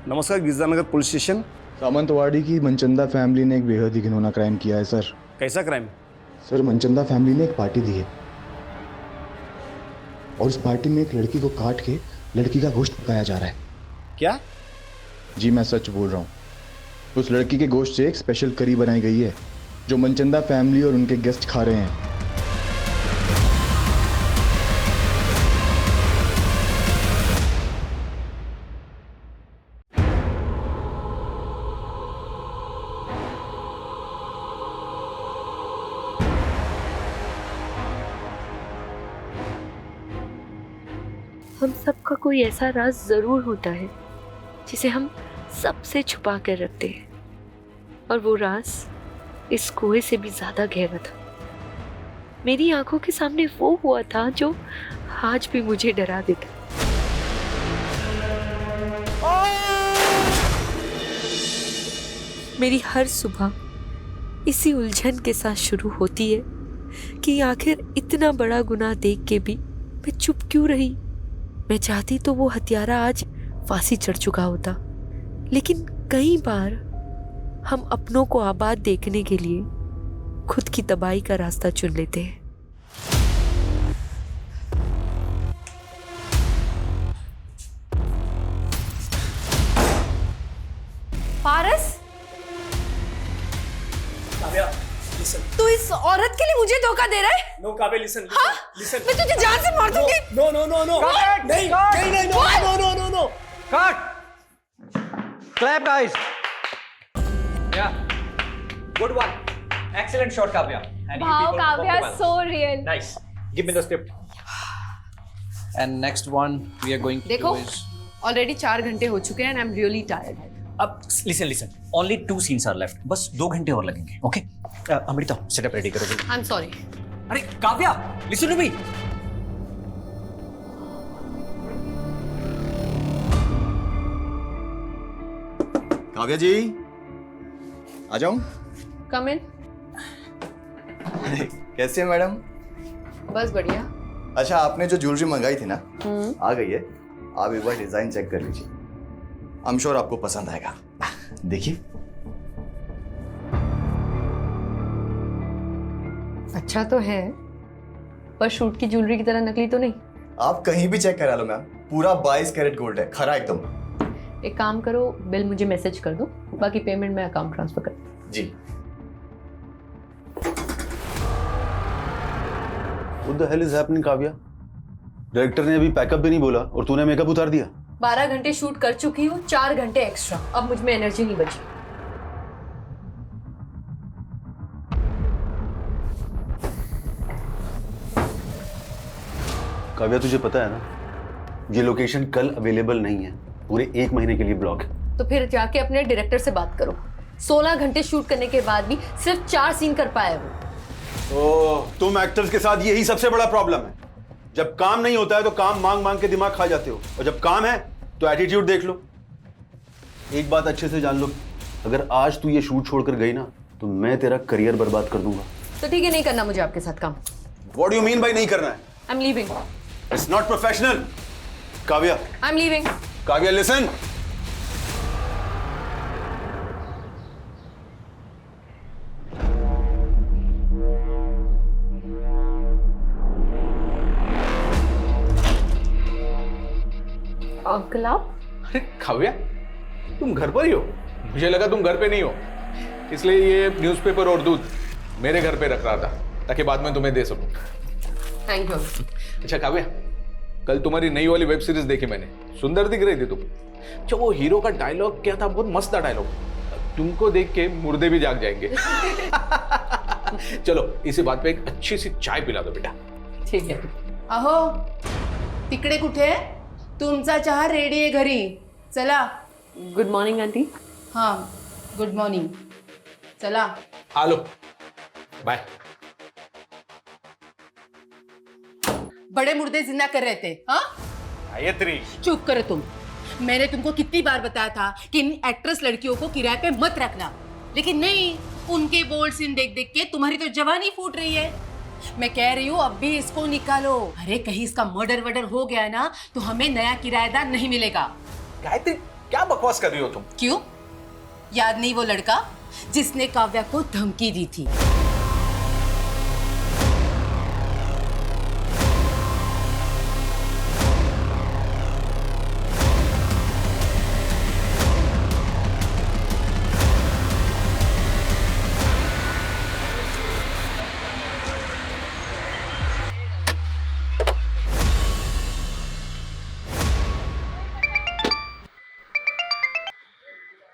नमस्कार, गिरजानगर police station. सामंतवाड़ी की Manchanda family ने एक बेहद ही घिनौना क्राइम किया है सर। कैसा क्राइम? सर, मनचंदा फैमिली ने एक पार्टी दी है और उस पार्टी में एक लड़की को काट के लड़की का गोश्त पकाया जा रहा है। क्या? जी मैं सच बोल रहा हूँ। उस लड़की के गोश्त से एक स्पेशल करी बनाई गई है जो मनचंदा फैमिली और उनके गेस्ट खा रहे हैं। हम सबका कोई ऐसा राज जरूर होता है जिसे हम सबसे छुपा कर रखते हैं, और वो राज इस कुएं से भी ज्यादा गहरा था। मेरी आंखों के सामने वो हुआ था जो आज भी मुझे डरा देता। मेरी हर सुबह इसी उलझन के साथ शुरू होती है कि आखिर इतना बड़ा गुनाह देख के भी मैं चुप क्यों रही। मैं चाहती तो वो हत्यारा आज फांसी चढ़ चुका होता, लेकिन कई बार हम अपनों को आबाद देखने के लिए खुद की तबाही का रास्ता चुन लेते हैं। पारस, काव्या, लिसन। तू इस औरत के लिए मुझे धोखा दे रहा है? No Kavya, listen. हाँ? लिसन। मैं तुझे जान से मार दूंगी। No no no no. नहीं नहीं नहीं, no no no no no. Cut! Clap, guys! Yeah. Good one. Excellent shot, Kavya. And you Wow, people Kavya, performed so well. real. Nice. Give me the script. And next one we are going to देखो, do is... already 4 घंटे हो चुके हैं and I'm really tired. अब listen. Only 2 scenes are left. बस 2 घंटे और लगेंगे. Okay? अमृता, setup ready करो जल्दी. I'm sorry. अरे Kavya, listen to me. Kavya जी, आ जाऊं? Come in. कैसे हैं मैडम? बस बढ़िया। अच्छा, आपने जो ज्वेलरी मंगाई थी ना, आ गई है। आप एक बार डिजाइन चेक कर लीजिए। आई एम श्योर आपको पसंद आएगा। देखिए। अच्छा तो है, पर शूट की ज्वेलरी की तरह नकली तो नहीं। आप कहीं भी चेक करा लो मैम, पूरा 22 कैरेट गोल्ड है, खरा एकदम। एक काम करो, बिल मुझे मैसेज कर दो, बाकी पेमेंट मैं अकाउंट ट्रांसफर कर दूँ। जी। What the hell is happening, Kavya? Director ने अभी पैकअप भी नहीं बोला और तूने मेकअप उतार दिया। 12 घंटे शूट कर चुकी हूँ, 4 घंटे एक्स्ट्रा। अब मुझ में एनर्जी नहीं बची। काव्या, तुझे पता है ना, ये लोकेशन कल अवेलेबल नहीं है, पूरे 1 महीने के लिए ब्लॉक है। तो फिर जाके अपने डायरेक्टर से बात करो। 16 घंटे शूट करने के बाद भी सिर्फ 4 सीन कर पाया वो। ओह, तुम एक्टर्स के साथ यही सबसे बड़ा प्रॉब्लम है। जब काम नहीं होता है तो काम मांग मांग के दिमाग खा जाते हो, और जब काम है तो एटीट्यूड देख लो। एक बात अच्छे से जान लो, अगर आज तू ये शूट छोड़कर गई ना तो मैं तेरा करियर बर्बाद कर दूंगा। तो ठीक है, नहीं करना मुझे आपके साथ काम। What do you mean by नहीं करना है? I am leaving. It's not professional. Kavya, I am leaving. Kavya, listen. Uncle आप? अरे काव्या, तुम घर पर ही हो? मुझे लगा तुम घर पे नहीं हो, इसलिए ये न्यूज़पेपर और दूध मेरे घर पे रख रहा था ताकि बाद में तुम्हें दे सकूं। Thank you. अच्छा काव्या, कल तुम्हारी नई वाली वेब सीरीज देखी मैंने, सुंदर दिख रही थी तुम। अच्छा, वो हीरो का डायलॉग क्या था? बहुत मस्त था डायलॉग, तुमको देख के मुर्दे भी जाग जाएंगे। चलो, इसी बात पे एक अच्छी सी चाय पिला दो बेटा। ठीक है। अहो, तिकडे कुठे? तुमचा चहा रेडी आहे घरी, चला। Good morning aunty. हाँ, गुड मॉर्निंग, चला। Hello, bye. बड़े मुर्दे जिंदा कर रहे थे, हाँ? गायत्री, चुप करो तुम। मैंने तुमको कितनी बार बताया था कि इन एक्ट्रेस लड़कियों को किराए पे मत रखना, लेकिन नहीं, उनके बोल्ड सीन देख देख के तुम्हारी तो जवानी फूट रही है। मैं कह रही हूँ अब भी इसको निकालो। अरे कहीं इसका मर्डर वर्डर हो गया है ना तो हमें नया किराएदार नहीं मिलेगा। गायत्री, क्या बकवास कर रही हो तुम? क्यों? याद नहीं वो लड़का जिसने काव्या को धमकी दी थी?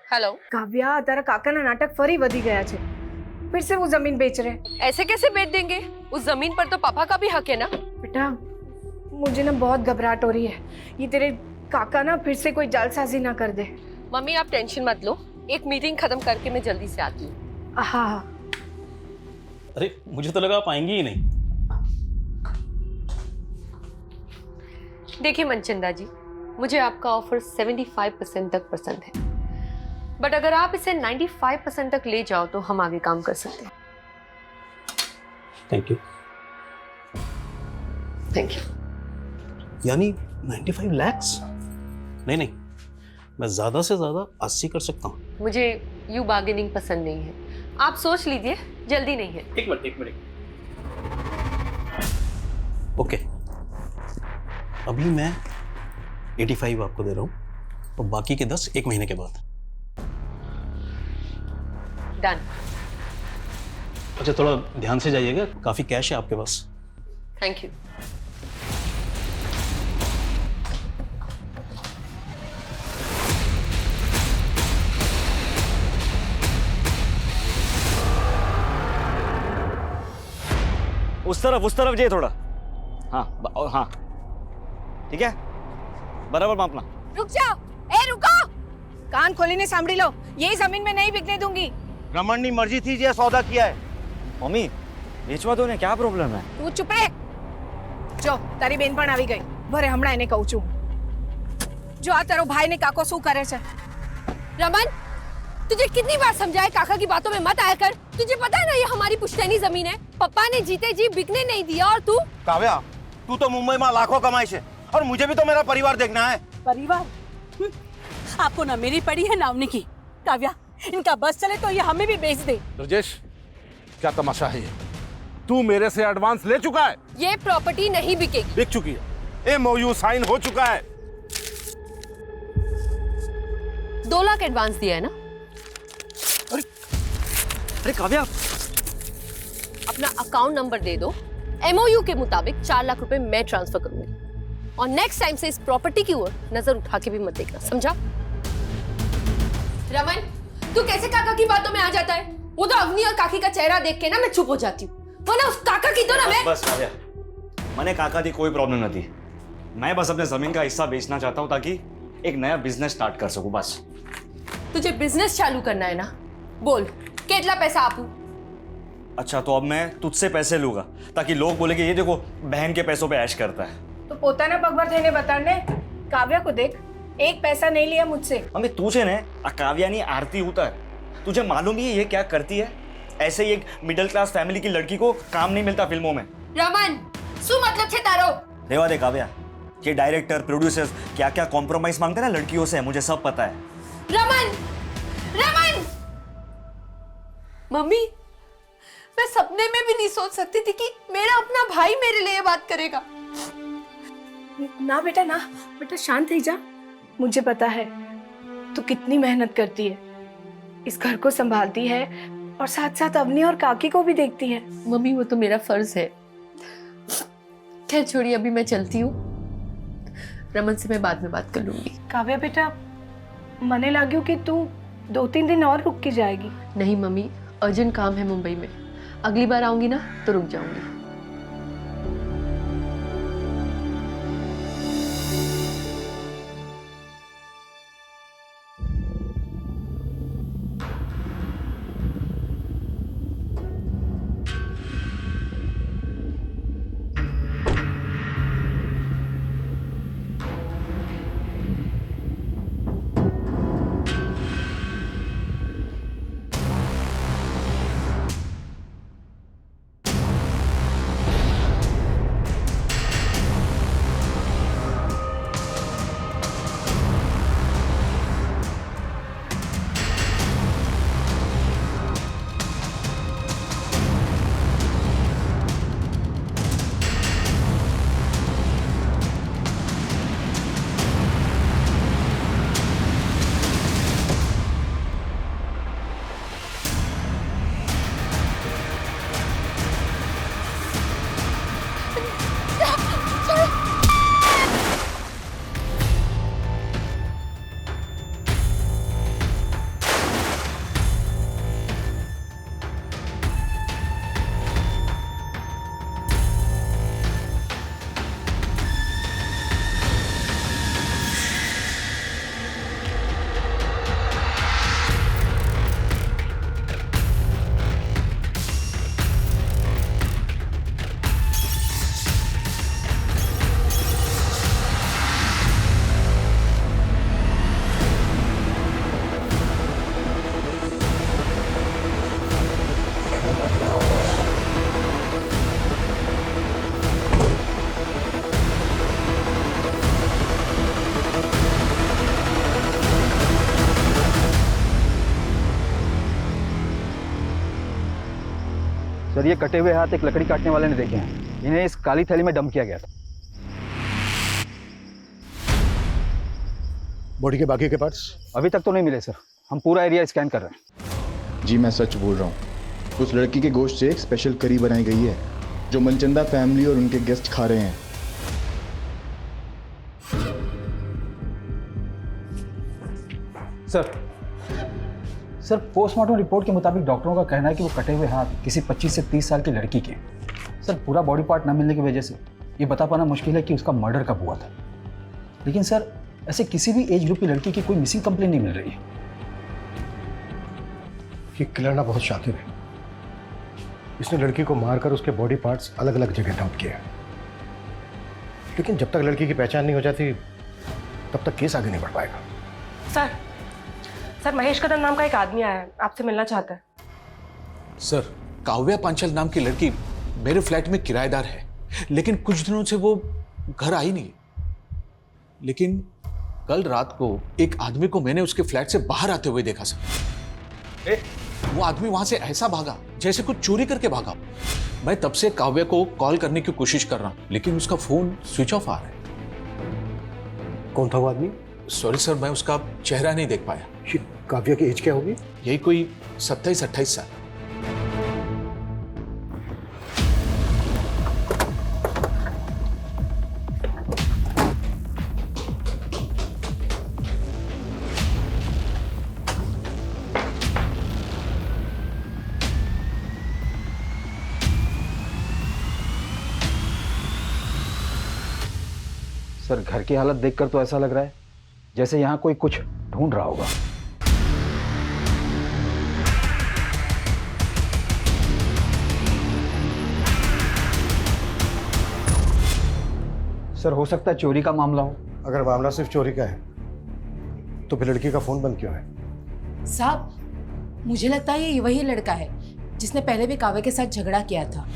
हेलो। કાવ્યા તારા કાકાના નાટક ફરી વધી ગયા છે फिर से वो जमीन बेच रहे हैं। ऐसे कैसे बेच देंगे? उस जमीन पर तो पापा का भी हक है ना। बेटा मुझे ना बहुत घबराहट हो रही है, ये तेरे काका ना फिर से कोई जालसाजी ना कर दे। मम्मी आप टेंशन मत लो, एक मीटिंग खत्म करके मैं जल्दी से आती हूँ। हाँ हाँ अरे मुझे तो लगा आप आएंगी ही नहीं। देखिए मनचंदा जी, मुझे आपका ऑफर 75% तक पसंद है, बट अगर आप इसे 95% तक ले जाओ तो हम आगे काम कर सकते हैं। Thank you. Thank you. यानी 95 lakhs? नहीं नहीं, मैं ज्यादा से ज्यादा 80 कर सकता हूँ। मुझे यू बार्गेनिंग पसंद नहीं है, आप सोच लीजिए, जल्दी नहीं है। एक मिनट। ओके, अभी मैं 85 आपको दे रहा हूँ और बाकी के 10 एक महीने के बाद। डन। अच्छा थोड़ा ध्यान से जाइएगा, काफी कैश है आपके पास। Thank you. उस तरफ जाइए थोड़ा। हाँ हाँ ठीक है, बराबर मापना। रुक जाओ, ए रुको, कान खोलीने सांभળી लो, ये जमीन में नहीं बिकने दूंगी। रमन की मर्जी थी जे सौदा किया है। मम्मी बेचवा दो ने, क्या प्रॉब्लम है? તું ચૂપ રહે। જો તારી બેન પણ આવી ગઈ, ભરે હમણાં એને કહું છું। જો આ તારો ભાઈ ને કાકો શું કરે છે। रमन, तुझे कितनी बार समझाया काका की बातों में मत आया कर। तुझे पता है ना ये हमारी पुश्तैनी जमीन है, पापा ने जीते जी बिकने नहीं दिया। और तू काव्या, तू तो मुंबई में लाखों कमाई है और मुझे भी तो मेरा परिवार देखना है। परिवार? आपको ना मेरी पड़ी है ना उनकी। काव्या, इनका बस चले तो ये हमें भी बेच दे। राजेश, क्या तमाशा है ये? तू मेरे से एडवांस ले चुका है। ये प्रॉपर्टी नहीं बिकेगी। बिक चुकी है, एमओयू साइन हो चुका है। 2 लाख एडवांस दिया है ना। अरे काव्या, अपना अकाउंट नंबर दे दो, एमओयू के मुताबिक 4 लाख रुपए मैं ट्रांसफर करूंगी। और नेक्स्ट टाइम से इस प्रॉपर्टी की ओर नजर उठा के भी मत देखना, समझा? रमन, तू कैसे काका की बातों में आ जाता है? वो तो अवनी और काकी का चेहरा देख के ना मैं चुप हो जाती हूँ, वरना उस काका की तो ना मैं। बस काव्या, मैंने काका दी कोई प्रॉब्लम नहीं थी। मैं बस अपने जमीन का हिस्सा बेचना चाहता हूँ ताकि एक नया बिजनेस स्टार्ट कर सकूं बस। तुझे बिजनेस चालू करना है ना, बोल कितना पैसा आपू। अच्छा तो अब मैं तुझसे पैसे लूंगा ताकि लोग बोले कि ये देखो बहन के पैसों पे ऐश करता है। तो પોતાના પગભર થઈને બતાડને। કાવ્યા को देख, एक पैसा नहीं लिया मुझसे। मम्मी तुझे ने काव्यानी आरती उतर, तुझे मालूम ही है ये क्या करती है? ऐसे ही एक मिडिल क्लास फैमिली की लड़की को काम नहीं मिलता फिल्मों में। रमन, શું मतलब છે તારો? रेवा दे काव्या, ये डायरेक्टर प्रोड्यूसर्स क्या क्या कॉम्प्रोमाइज मांगते हैं ना लड़कियों से, मुझे सब पता है। रमन, रमन! मम्मी, मैं सपने में भी नहीं सोच सकती थी कि मेरा अपना भाई मेरे लिए बात करेगा। ना बेटा ना, बेटा शांत ही जा। मुझे पता है तू कितनी मेहनत करती है, इस घर को संभालती है और साथ साथ अवनी और काकी को भी देखती है। मम्मी वो तो मेरा फर्ज है। खैर छोड़िए, अभी मैं चलती हूँ, रमन से मैं बाद में बात कर लूंगी। काव्या बेटा, मने लाग्यो कि तू 2-3 दिन और रुक के जाएगी। नहीं मम्मी, अर्जेंट काम है मुंबई में, अगली बार आऊंगी ना तो रुक जाऊंगी। सर ये कटे हुए हाथ एक लकड़ी काटने वाले ने देखे हैं। इन्हें इस काली थैली में डंप किया गया था। बॉडी के बाकी के पार्ट्स अभी तक तो नहीं मिले सर, हम पूरा एरिया स्कैन कर रहे हैं। जी मैं सच बोल रहा हूँ, उस लड़की के गोश्त से एक स्पेशल करी बनाई गई है जो मनचंदा फैमिली और उनके गेस्ट खा रहे हैं। सर पोस्टमार्टम रिपोर्ट के मुताबिक डॉक्टरों का कहना है कि वो कटे हुए हाथ किसी 25 से 30 साल की लड़की के। सर पूरा बॉडी पार्ट न मिलने की वजह से ये बता पाना मुश्किल है कि उसका मर्डर कब हुआ था। लेकिन सर ऐसे किसी भी एज ग्रुप की लड़की की कोई मिसिंग कंप्लेंट नहीं मिल रही है। ये किलर ना बहुत शातिर है। इसने लड़की को मारकर उसके बॉडी पार्ट्स अलग अलग जगह डंप किए, लेकिन जब तक लड़की की पहचान नहीं हो जाती तब तक केस आगे नहीं बढ़ पाएगा। सर महेश कदम नाम का एक आदमी आया है, आपसे मिलना चाहता है। सर काव्या पांचाल नाम की लड़की मेरे फ्लैट में किराएदार है, लेकिन कुछ दिनों से वो घर आई नहीं। लेकिन कल रात को एक आदमी को मैंने उसके फ्लैट से बाहर आते हुए देखा सर। वो आदमी वहां से ऐसा भागा जैसे कुछ चोरी करके भागा। मैं तब से काव्या को कॉल करने की कोशिश कर रहा हूं, लेकिन उसका फोन स्विच ऑफ आ रहा है। कौन था वो आदमी? सॉरी सर, मैं उसका चेहरा नहीं देख पाया। ये काव्या की एज क्या होगी? यही कोई 27-28 साल। सर घर की हालत देखकर तो ऐसा लग रहा है जैसे यहाँ कोई कुछ ढूंढ रहा होगा। सर हो सकता है चोरी का मामला हो। अगर मामला सिर्फ चोरी का है तो फिर लड़की का फोन बंद क्यों है? साहब मुझे लगता है ये वही लड़का है जिसने पहले भी काव्या के साथ झगड़ा किया था।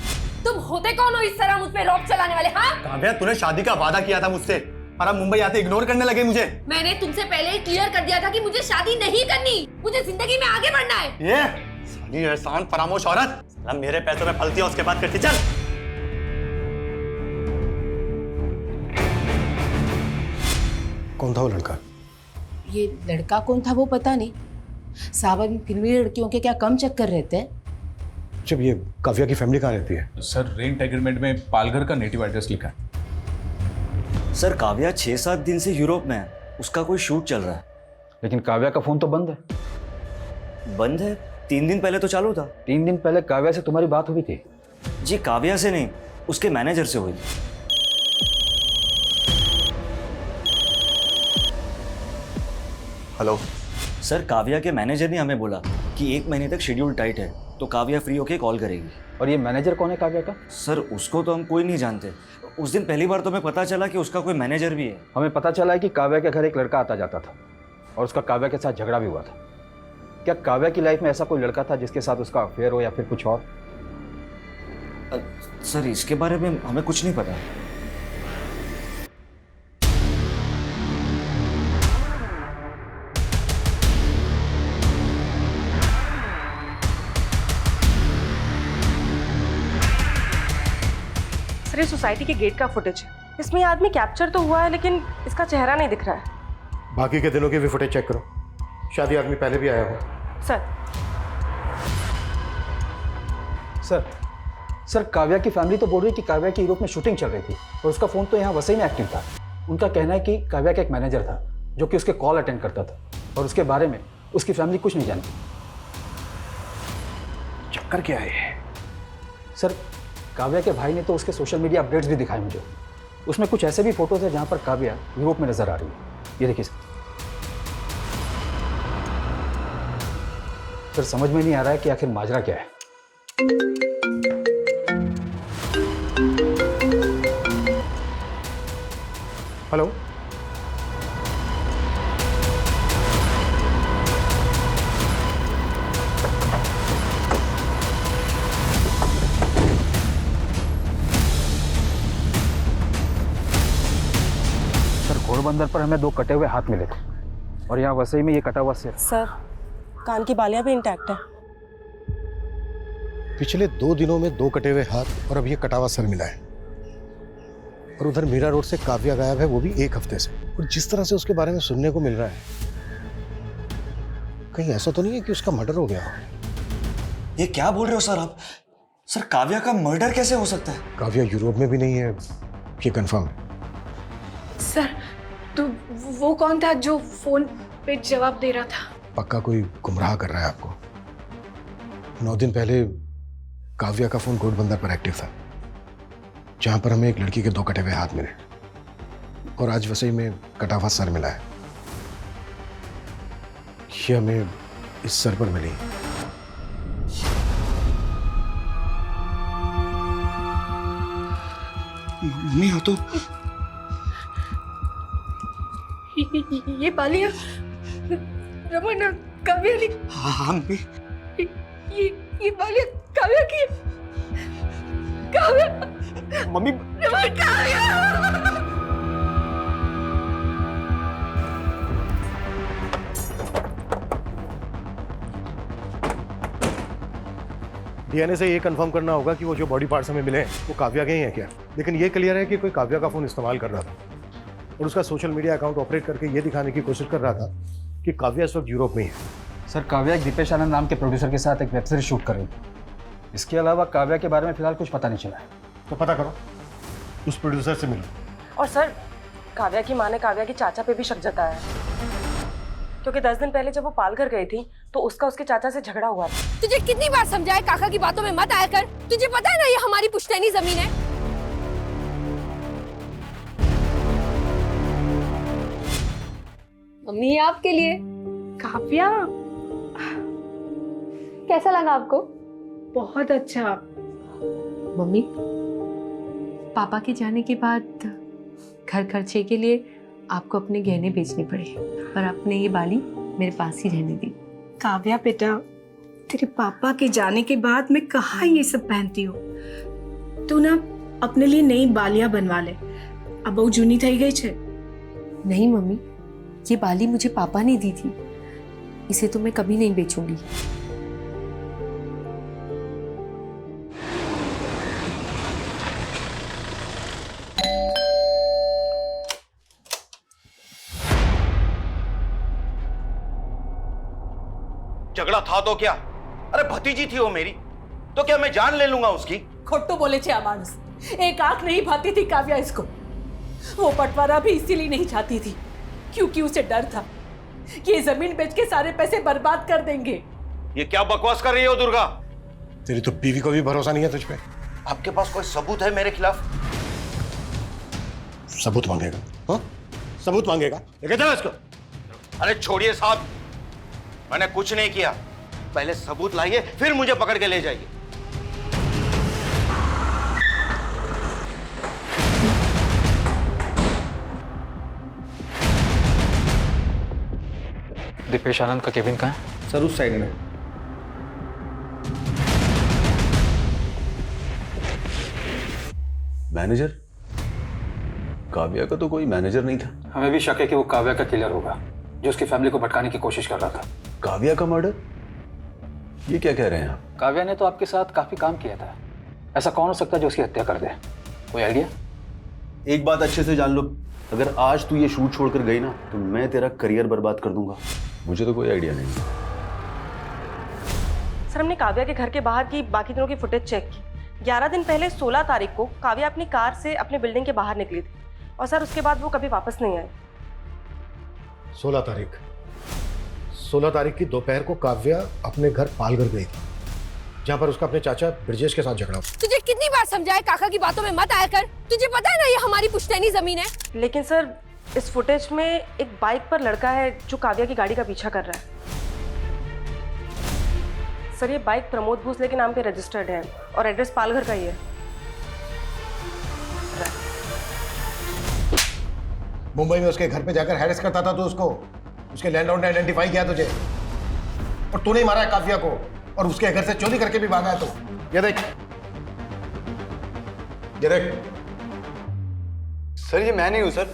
तुम होते कौन हो इस तरह मुझ पे रॉब चलाने वाले? हाँ काव्या तूने शादी का वादा किया था मुझसे और अब मुंबई आते इग्नोर करने लगे मुझे। मैंने तुमसे पहले ही क्लियर कर दिया था कि मुझे शादी नहीं करनी, मुझे जिंदगी में आगे बढ़ना है। ये साली एहसान फरामोश औरत, साला मेरे पैसों में फलती है उसके बाद करती। चल कौन था वो लड़का? ये लड़का कौन था वो पता नहीं साहब। अभी फिल्मी लड़कियों के क्या कम चक्कर रहते हैं। जब ये काव्या की फैमिली कहाँ रहती है? सर रेंट एग्रीमेंट में पालघर का नेटिव एड्रेस लिखा है। सर काव्या 6-7 दिन से यूरोप में है, उसका कोई शूट चल रहा है। लेकिन काव्या का फोन तो बंद है। बंद है? 3 दिन पहले तो चालू था। 3 दिन पहले काव्या से तुम्हारी बात हुई थी? जी काव्या से नहीं, उसके मैनेजर से हुई थी। हेलो सर काव्या के मैनेजर ने हमें बोला कि 1 महीने तक शेड्यूल टाइट है, तो काव्या फ्री होके कॉल करेगी। और ये मैनेजर कौन है काव्या का? सर उसको तो हम कोई नहीं जानते। उस दिन पहली बार तो हमें पता चला कि उसका कोई मैनेजर भी है। हमें पता चला है कि काव्या के घर एक लड़का आता जाता था और उसका काव्या के साथ झगड़ा भी हुआ था। क्या काव्या की लाइफ में ऐसा कोई लड़का था जिसके साथ उसका अफेयर हो या फिर कुछ और? सर इसके बारे में हमें कुछ नहीं पता। सर ये सोसाइटी के गेट का फुटेज है, इसमें ये आदमी कैप्चर तो हुआ है लेकिन इसका चेहरा नहीं दिख रहा है। बाकी के दिनों की भी फुटेज चेक करो, शायद ये आदमी पहले भी आया हो। सर काव्या की फैमिली तो बोल रही है कि काव्या की यूरोप में शूटिंग चल रही थी और उसका फ़ोन तो यहाँ वसई में एक्टिव था। उनका कहना है कि काव्या का एक मैनेजर था जो कि उसके कॉल अटेंड करता था और उसके बारे में उसकी फैमिली कुछ नहीं जानती। चक्कर क्या है? सर काव्या के भाई ने तो उसके सोशल मीडिया अपडेट्स भी दिखाए मुझे। उसमें कुछ ऐसे भी फोटोज है जहाँ पर काव्या यूरोप में नजर आ रही है। ये देखिए सर समझ में नहीं आ रहा है कि आखिर माजरा क्या है। हेलो सर घोड़बंदर पर हमें 2 कटे हुए हाथ मिले थे और यहाँ वसई में ये कटा हुआ सिर। सर कान की बालियां भी इंटैक्ट है। पिछले 2 दिनों में 2 कटे हुए हाथ और अब ये कटा हुआ सर मिला है। और उधर मीरा रोड से काव्या गायब है, वो भी 1 हफ्ते से। और जिस तरह से उसके बारे में सुनने को मिल रहा है, कहीं ऐसा तो नहीं है कि उसका मर्डर हो गया हो? ये क्या बोल रहे हो सर आप? सर काव्या का मर्डर कैसे हो सकता है? काव्या यूरोप में भी नहीं है, ये कंफर्म है। सर, तो वो कौन था जो फोन पे जवाब दे रहा था? पक्का कोई गुमराह कर रहा है आपको। 9 दिन पहले काव्या का फोन घोड़बंदर पर एक्टिव था, जहां पर हमें एक लड़की के 2 कटे हुए हाथ मिले, और आज वसई में कटा हुआ सर मिला है। ये हमें इस सर पर मिली। मम्मी हो तो ये बालियां रमन काव्या ने। हाँ मम्मी। ये बालियां काव्या की। काव्या मम्मी। रमन काव्या। डीएनए से ये कंफर्म करना होगा कि वो जो बॉडी पार्ट्स हमें मिले हैं वो काव्या के ही हैं क्या। लेकिन ये क्लियर है कि कोई काव्या का फोन इस्तेमाल कर रहा था और उसका सोशल मीडिया अकाउंट ऑपरेट करके ये दिखाने की कोशिश कर रहा था कि काव्या इस वक्त यूरोप में ही है। सर, काव्या एक दीपेश आनंद नाम के प्रोड्यूसर के साथ एक वेब सीरीज शूट कर रही थी। इसके अलावा काव्या के बारे में फिलहाल कुछ पता नहीं चला है। तो पता करो, उस प्रोड्यूसर से मिलो। और सर, काव्या की माँ ने काव्या के चाचा पे भी शक जताया है, क्योंकि 10 दिन पहले जब वो पालघर गई थी तो उसका उसके चाचा से झगड़ा हुआ था। तुझे कितनी बार समझाया काका की बातों में मत आया कर। तुझे पता है ना ये हमारी पुश्तैनी जमीन है। मम्मी ये आपके लिए। काव्या, कैसा लगा आपको? बहुत अच्छा। मम्मी, पापा के जाने के बाद घर खर्चे के लिए आपको अपने गहने बेचने पड़े, पर आपने ये बाली मेरे पास ही रहने दी। काव्या बेटा, तेरे पापा के जाने के बाद मैं कहाँ ये सब पहनती हूँ। तू ना अपने लिए नई बालियां बनवा ले, अब बहु जूनी थई गई छे। नहीं मम्मी, ये बाली मुझे पापा ने दी थी, इसे तो मैं कभी नहीं बेचूंगी। झगड़ा था तो क्या? अरे भतीजी थी वो मेरी, तो क्या मैं जान ले लूंगा उसकी? खोटू बोले छे मानुस, एक आंख नहीं भाती थी काव्या इसको। वो बंटवारा भी इसीलिए नहीं चाहती थी, क्योंकि उसे डर था कि ये जमीन बेच के सारे पैसे बर्बाद कर देंगे। ये क्या बकवास कर रही हो दुर्गा? तेरी तो बीवी को भी भरोसा नहीं है तुझ पे। आपके पास कोई सबूत है मेरे खिलाफ? सबूत मांगेगा? हाँ, सबूत मांगेगा, लेके जाओ इसको। अरे छोड़िए साहब, मैंने कुछ नहीं किया। पहले सबूत लाइए, फिर मुझे पकड़ के ले जाइए। दीपेश आनंद का केबिन कहाँ है? सर उस साइड में। मैनेजर? काव्या का तो कोई मैनेजर नहीं था। हमें भी शक है कि वो काव्या का किलर होगा, जो उसकी फैमिली को भटकाने की कोशिश कर रहा था। काव्या का मर्डर? ये क्या कह रहे हैं आप? काव्या ने तो आपके साथ काफी काम किया था, ऐसा कौन हो सकता है जो उसकी हत्या कर दे? कोई आइडिया? एक बात अच्छे से जान लो, अगर आज तू ये शूट छोड़कर गई ना तो मैं तेरा करियर बर्बाद कर दूंगा। मुझे तो कोई आइडिया नहीं। सर, हमने काव्या के घर के बाहर की बाकी दिनों की फुटेज चेक की। 11 दिन पहले 16 तारीख को काव्या अपनी कार से अपने बिल्डिंग के बाहर निकली थी, और सर उसके बाद वो कभी वापस नहीं आई। 16 तारीख की दोपहर को काव्या अपने घर पालघर गई थी, जहां पर उसका अपने चाचा ब्रजेश के साथ झगड़ा हुआ। तुझे कितनी बार समझाया काका की बातों में मत आया कर। तुझे पता है ना ये हमारी पुश्तैनी जमीन है। लेकिन सर, इस फुटेज में एक बाइक पर लड़का है जो काव्या की गाड़ी का पीछा कर रहा है। सर, ये बाइक प्रमोद भोसले के नाम पे रजिस्टर्ड है और एड्रेस पालघर का ही है। मुंबई में उसके घर पे जाकर हैरेस करता था तो उसके लैंडलॉर्ड ने आइडेंटिफाई किया तुझे, और तूने ही मारा है काव्या को, और उसके घर से चोरी करके भी भागा है। तो ये देख सर, ये मैं नहीं हूँ सर,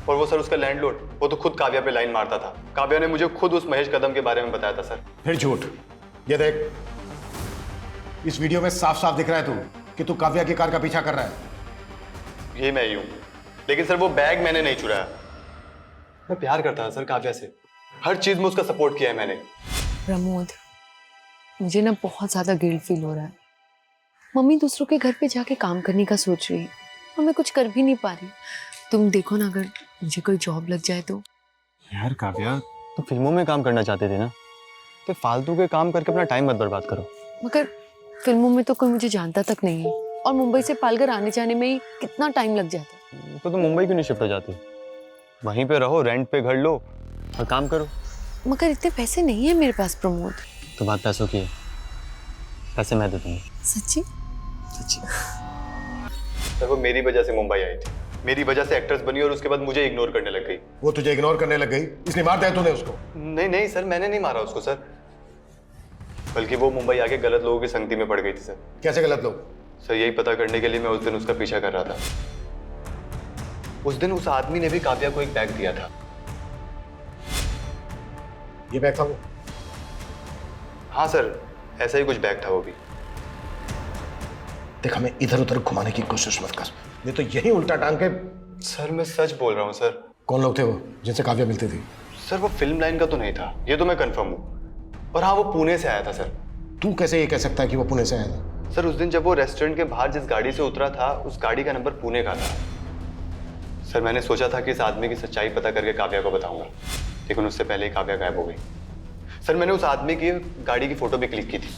और वो सर उसका लैंडलॉर्ड, वो तो खुद काव्या पे लाइन मारता था। काव्या ने मुझे खुद उस महेश कदम के बारे में बताया था सर। फिर झूठ। ये देख, इस वीडियो में साफ साफ दिख रहा है कि तू काव्या की कार का पीछा कर रहा है। ये मैं ही हूँ, लेकिन सर वो बैग मैंने नहीं चुराया। मैं प्यार करता था सर काव्या से, हर चीज में उसका सपोर्ट किया है मैंने। प्रमोद, मुझे ना बहुत ज्यादा गिल्ट फील हो रहा है। मम्मी दूसरों के घर पे जाके काम करने का सोच रही है और मैं कुछ कर भी नहीं पा रही। तुम देखो ना, अगर मुझे कोई जॉब लग जाए तो। यार काव्या, तो फिल्मों में काम करना चाहते थे ना, तो फालतू के काम करके अपना टाइम मत बर्बाद करो। मगर फिल्मों में तो कोई मुझे जानता तक नहीं है और मुंबई से पालघर आने जाने में ही कितना टाइम लग जाता है। तो तुम मुंबई क्यों नहीं शिफ्ट हो जाती? वहीं पे रहो, रेंट पे घर लो और काम करो। मगर इतने पैसे नहीं है मेरे पास प्रमोद। तो बात पैसों की है, पैसे मैं दे दूंगा। सच्ची? सच्ची। सर वो मेरी वजह से मुंबई आई थी, मेरी वजह से एक्ट्रेस बनी और उसके बाद मुझे इग्नोर करने लग गई। वो तुझे इग्नोर करने लग गई इसलिए मार दिया तूने उसको? नहीं नहीं सर, मैंने नहीं मारा उसको सर, बल्कि वो मुंबई आके गलत लोगों की संगति में पड़ गई थी सर। कैसे गलत लोग? सर यही पता करने के लिए मैं उस दिन उसका पीछा कर रहा था। उस दिन उस आदमी ने भी काव्या को एक बैग दिया था। ये बैग था वो? हाँ सर, ऐसा ही कुछ बैग था वो भी। देख, हमें इधर उधर घुमाने की कोशिश मत कर, नहीं तो यही उल्टा टांग के। सर मैं सच बोल रहा हूँ सर। कौन लोग थे वो जिनसे काव्या मिलती थी? सर वो फिल्म लाइन का तो नहीं था, ये तो मैं कंफर्म हूँ। और हाँ, वो पुणे से आया था सर। तू कैसे ये कह सकता है कि वो पुणे से आया था? सर उस दिन जब वो रेस्टोरेंट के बाहर जिस गाड़ी से उतरा था, उस गाड़ी का नंबर पुणे का था। सर मैंने सोचा था कि इस आदमी की सच्चाई पता करके काव्या को बताऊंगा, लेकिन उससे पहले ही काव्या गायब हो गई। सर मैंने उस आदमी की गाड़ी की फोटो भी क्लिक की थी।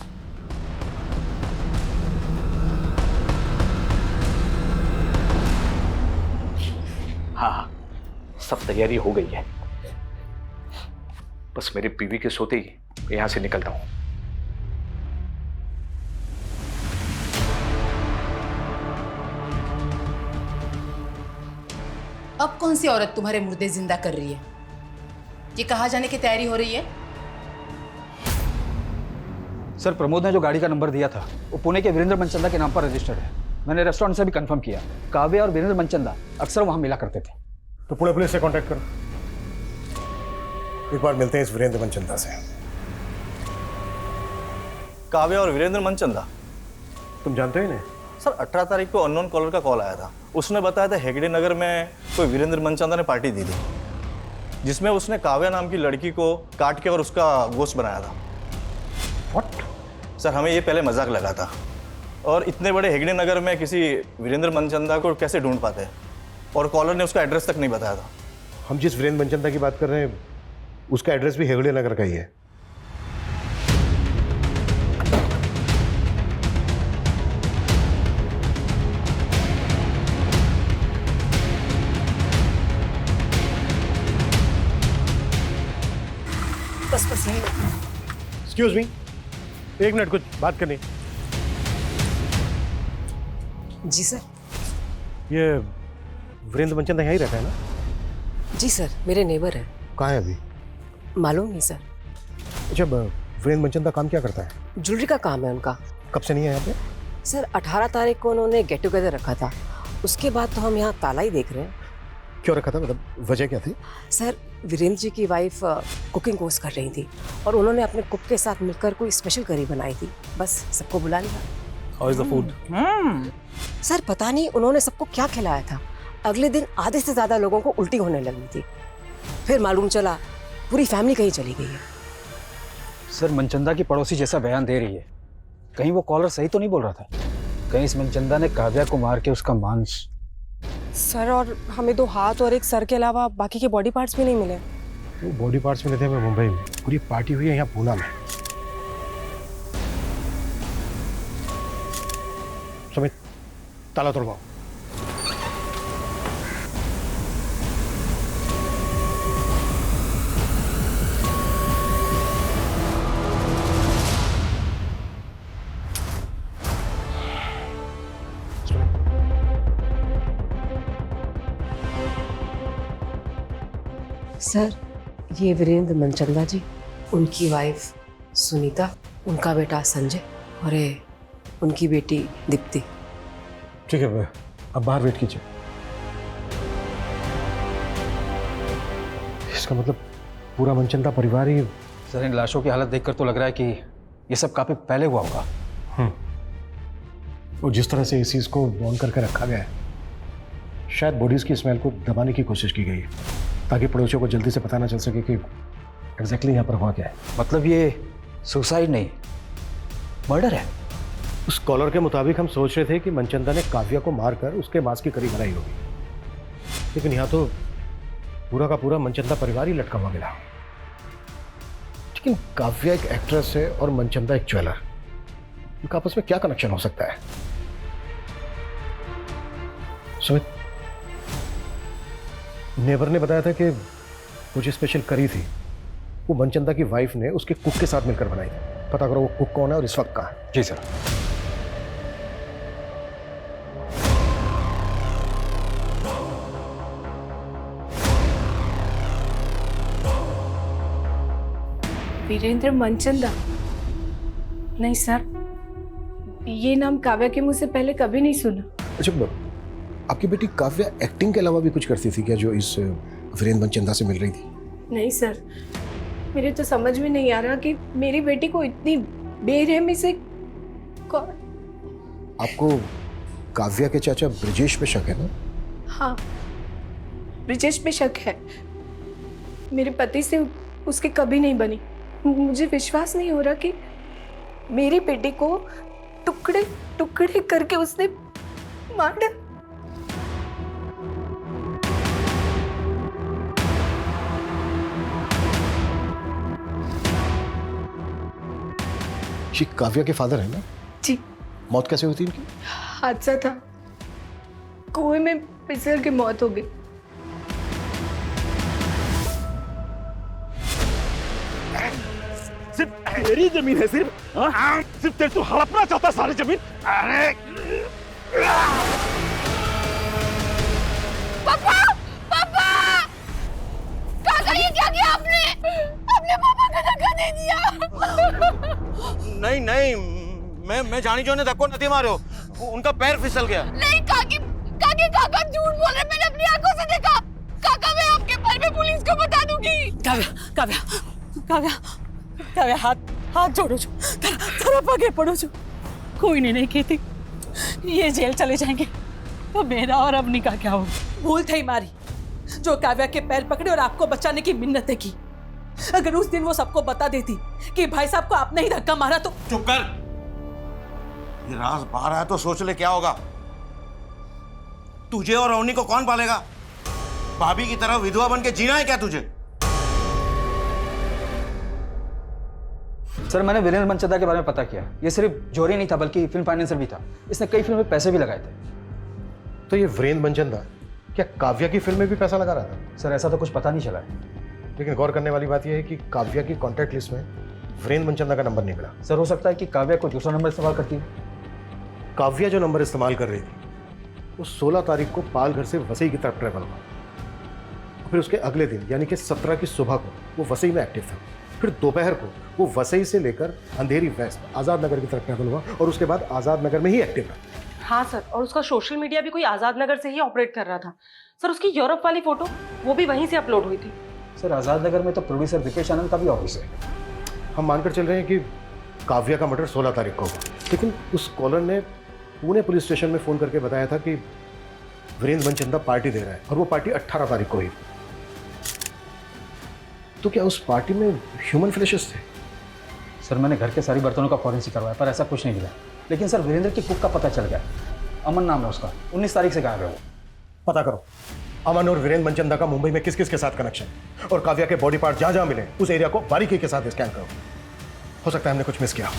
हाँ, सब तैयारी हो गई है, बस मेरी बीवी के सोते ही यहां से निकलता हूं। अब कौन सी औरत तुम्हारे मुर्दे जिंदा कर रही है? ये कहाँ जाने की तैयारी हो रही है? सर, प्रमोद ने जो गाड़ी का नंबर दिया था वो पुणे के वीरेंद्र मनचंदा के नाम पर रजिस्टर्ड है। मैंने रेस्टोरेंट से भी कंफर्म किया, काव्या और वीरेंद्र मनचंदा अक्सर वहां मिला करते थे। तो पुणे पुलिस से कांटेक्ट करो, एक बार मिलते हैं इस वीरेंद्र मनचंदा से। काव्या और वीरेंद्र मनचंदा, तुम जानते हो इन्हें? सर 18 तारीख को अननोन कॉलर का कॉल आया था। उसने बताया था हेगड़े नगर में कोई वीरेंद्र मनचंदा ने पार्टी दी थी, जिसमें उसने काव्या नाम की लड़की को काट के और उसका गोश्त बनाया था। What? सर हमें ये पहले मजाक लगा था, और इतने बड़े हेगड़े नगर में किसी वीरेंद्र मनचंदा को कैसे ढूंढ पाते हैं, और कॉलर ने उसका एड्रेस तक नहीं बताया था। हम जिस वीरेंद्र मनचंदा की बात कर रहे हैं उसका एड्रेस भी हेगड़े नगर का ही है। बस यही। एक्सक्यूज मी, एक मिनट, कुछ बात करनी। जी सर। ये वीरेंद्र मनचंदा यहीं रहता है ना? जी सर, मेरे नेबर हैं। कहाँ है अभी? मालूम नहीं सर। अच्छा, वीरेंद्र मनचंदा काम क्या करता है? ज्वेलरी का काम है उनका। कब से नहीं है यहाँ पे? सर 18 तारीख को उन्होंने गेट टुगेदर रखा था, उसके बाद तो हम यहाँ ताला ही देख रहे हैं। क्यों रखा था, मतलब वजह क्या थी? सर वीरेंद्र जी की वाइफ कुकिंग कोर्स कर रही थी और उन्होंने अपने कुक के साथ मिलकर कोई स्पेशल करी बनाई थी, बस सबको बुला लिया। How is the food? Sir पता नहीं उन्होंने सबको क्या खिलाया था, अगले दिन आधे से ज़्यादा लोगों को उल्टी होने लगी थी। फिर मालूम चला पूरी फैमिली कहीं चली गई है। सर, मनचंदा की पड़ोसी जैसा बयान दे रही है, कहीं वो कॉलर सही तो नहीं बोल रहा था? कहीं इस मनचंदा ने काव्या को मार के उसका मांस? सर, और हमें 2 हाथ और 1 सर के अलावा बाकी के बॉडी पार्ट्स भी नहीं मिले। वो बॉडी पार्ट्स मिले थे हमें मुंबई में, पूरी पार्टी हुई है यहाँ पूना में। समित, ताला तोड़वाओ। सर ये वीरेंद्र मनचंदा जी, उनकी वाइफ सुनीता, उनका बेटा संजय और ये उनकी बेटी दीप्ति। ठीक है, अब बाहर वेट कीजिए। इसका मतलब पूरा मनचंदा परिवार ही। सर, इन लाशों की हालत देखकर तो लग रहा है कि ये सब काफी पहले हुआ होगा। और जिस तरह से इस चीज़ को बॉन्ड करके रखा गया है, शायद बॉडीज़ की स्मेल को दबाने की कोशिश की गई है ताकि पड़ोसियों को जल्दी से पता ना चल सके कि एग्जैक्टली यहाँ पर हुआ क्या है। मतलब ये सुसाइड नहीं, मर्डर है। उस कॉलर के मुताबिक हम सोच रहे थे कि मनचंदा ने काव्या को मारकर उसके मांस की करी बनाई होगी, लेकिन यहाँ तो पूरा का पूरा मनचंदा परिवार ही लटका हुआ मिला। लेकिन काव्या एक एक्ट्रेस है और मनचंदा एक ज्वेलर, इनका आपस में क्या कनेक्शन हो सकता है? सुमित, नेबर ने बताया था कि वो जो स्पेशल करी थी वो मनचंदा की वाइफ ने उसके कुक के साथ मिलकर बनाई थी। पता करो वो कुक कौन है और इस वक्त कहाँ है। जी सर। वीरेंद्र मनचंदा? नहीं सर, ये नाम काव्या के मुंह से पहले कभी नहीं सुना। अच्छा, आपकी बेटी काव्या एक्टिंग के अलावा भी कुछ करती थी क्या जो इस वीरेंद्र मनचंदा से मिल रही थी? नहीं सर, मेरे तो समझ में नहीं आ रहा कि मेरी बेटी को इतनी बेरहमी से कौन। आपको काव्या के चाचा ब्रिजेश पे शक है ना? हाँ, ब्रिजेश पे शक है। मेरे पति से उसकी कभी नहीं बनी। मुझे विश्वास नहीं हो रहा कि मेरी बेटी को टुकड़े टुकड़े करके उसने मार डाला। जी, काव्या के फादर है ना? जी। मौत कैसे हुई थी इनकी? हादसा था, कुएं में फिसल के मौत हो गई। सिर्फ तेरी जमीन है, सिर्फ सिर्फ तेरे तो हड़पना चाहता सारी जमीन। अरे पापा, पापा, काका ये क्या किया आपने? अपने पापा का धक्का दे दिया। नहीं नहीं, मैं जानी जो ने धक्को नहीं मारो, उनका पैर फिसल गया। नहीं काकी, काका झूठ बोल रहे, मैंने अपनी आंखों से देखा। काका मैं आपके पैर में पुलिस को बता दूंगी। काव्या हाथ जोड़ो जो, तेरा पगे पड़ो जो। कोई नहीं कहती, ये जेल चले जाएंगे तो मेरा और अवनी का क्या होगा? भूल थी मारी जो काव्या के पैर पकड़े और आपको बचाने की मिन्नतें की। अगर उस दिन वो सबको बता देती कि भाई साहब को आपने ही धक्का मारा तो। चुप कर, ये राज बाहर आया तो सोच ले क्या होगा। तुझे और अवनी को कौन पालेगा? भाभी की तरह विधवा बन के जीना है क्या तुझे? सर, मैंने वीरेंद्र मनचंदा के बारे में पता किया। ये सिर्फ जोरी नहीं था बल्कि फिल्म फाइनेंसर भी था। इसने कई फिल्मों में पैसे भी लगाए थे। तो ये वीरेंद्र मनचंदा क्या काव्या की फिल्म में भी पैसा लगा रहा था? सर, ऐसा तो कुछ पता नहीं चला है। लेकिन गौर करने वाली बात यह है कि काव्या की कॉन्टैक्ट लिस्ट में वीरेंद्र मनचंदा का नंबर नहीं मिला। सर, हो सकता है कि काव्या को दूसरा नंबर इस्तेमाल करती है। काव्या जो नंबर इस्तेमाल कर रही थी वो 16 तारीख को पाल घर से वसई की तरफ ट्रैवल हुआ। फिर उसके अगले दिन यानी कि 17 की सुबह को वो वसई में एक्टिव था। फिर दोपहर को वो वसई से लेकर अंधेरी वेस्ट आज़ाद नगर की तरफ ट्रैवल हुआ और उसके बाद आज़ाद नगर में ही एक्टिव रहा। हाँ सर, और उसका सोशल मीडिया भी कोई आज़ाद नगर से ही ऑपरेट कर रहा था। सर, उसकी यूरोप वाली फोटो वो भी वहीं से अपलोड हुई थी। सर, आज़ाद नगर में तो प्रोड्यूसर दीपेश आनंद का भी ऑफिस है। हम मानकर चल रहे हैं कि काव्या का मर्डर 16 तारीख को हुआ, लेकिन उस कॉलर ने पुणे पुलिस स्टेशन में फ़ोन करके बताया था कि वीरेंद्र मनचंदा पार्टी दे रहा है और वो पार्टी 18 तारीख को हुई। तो क्या उस पार्टी में ह्यूमन फ्लैशेस थे? सर, मैंने घर के सारी बर्तनों का फॉरेंसिक करवाया पर ऐसा कुछ नहीं मिला। लेकिन सर, वीरेंद्र की कुक का पता चल गया। अमन नाम है उसका, 19 तारीख से गायब है वो। पता करो अमन और वीरेंद्र मनचंदा का मुंबई में किस किस के साथ कनेक्शन, और काव्या के बॉडी पार्ट जहां जहां मिले उस एरिया को बारीकी के साथ स्कैन करो। हो सकता है हमने कुछ मिस किया।